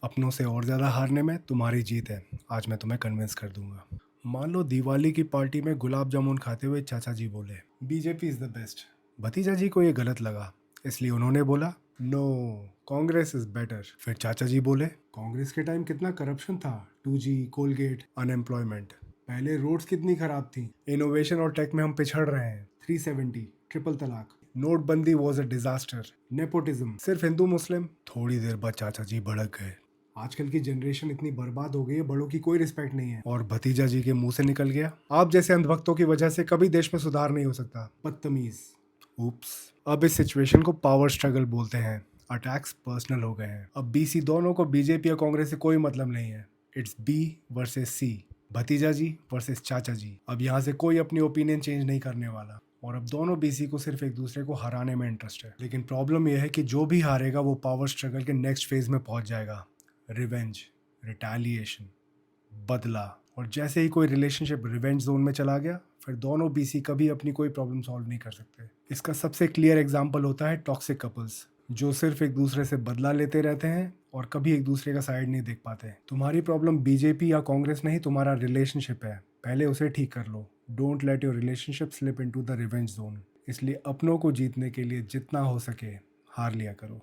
अपनों से और ज़्यादा हारने में तुम्हारी जीत है। आज मैं तुम्हें कन्विंस कर दूंगा। मान लो दिवाली की पार्टी में गुलाब जामुन खाते हुए चाचा जी बोले बीजेपी इज द बेस्ट। भतीजा जी को ये गलत लगा, इसलिए उन्होंने बोला नो, कांग्रेस इज बेटर। फिर चाचा जी बोले कांग्रेस के टाइम कितना करप्शन था, 2G, कोलगेट, अनएम्प्लॉयमेंट। पहले रोड्स कितनी खराब थी, इनोवेशन और टेक में हम पिछड़ रहे हैं, 370, ट्रिपल तलाक, नोटबंदी वॉज अ डिजास्टर, नेपोटिज्म, सिर्फ हिंदू मुस्लिम। थोड़ी देर बाद चाचा जी भड़क गए। आजकल की जनरेशन इतनी बर्बाद हो गई है, बड़ों की कोई रिस्पेक्ट नहीं है। और भतीजा जी के मुंह से निकल गया आप जैसे अंधभक्तों की वजह से कभी देश में सुधार नहीं हो सकता, बदतमीज। उप्स। अब इस सिचुएशन को पावर स्ट्रगल बोलते हैं। अटैक्स पर्सनल हो गए हैं। अब बीसी दोनों को बीजेपी या कांग्रेस से कोई मतलब नहीं है। इट्स बी वर्सेस सी, भतीजा जी वर्सेस चाचा जी। अब यहाँ से कोई अपनी ओपिनियन चेंज नहीं करने वाला। और अब दोनों बीसी को सिर्फ एक दूसरे को हराने में इंटरेस्ट है। लेकिन प्रॉब्लम यह है कि जो भी हारेगा वो पावर स्ट्रगल के नेक्स्ट फेज में पहुंच जाएगा। रिवेंज, रिटेलिएशन, बदला। और जैसे ही कोई रिलेशनशिप रिवेंज जोन में चला गया, फिर दोनों बीसी कभी अपनी कोई प्रॉब्लम सॉल्व नहीं कर सकते। इसका सबसे क्लियर एग्जाम्पल होता है टॉक्सिक कपल्स, जो सिर्फ एक दूसरे से बदला लेते रहते हैं और कभी एक दूसरे का साइड नहीं देख पाते। तुम्हारी प्रॉब्लम बीजेपी या कांग्रेस नहीं, तुम्हारा रिलेशनशिप है। पहले उसे ठीक कर लो। Don't let your relationship slip into the revenge zone. इसलिए अपनों को जीतने के लिए जितना हो सके हार लिया करो।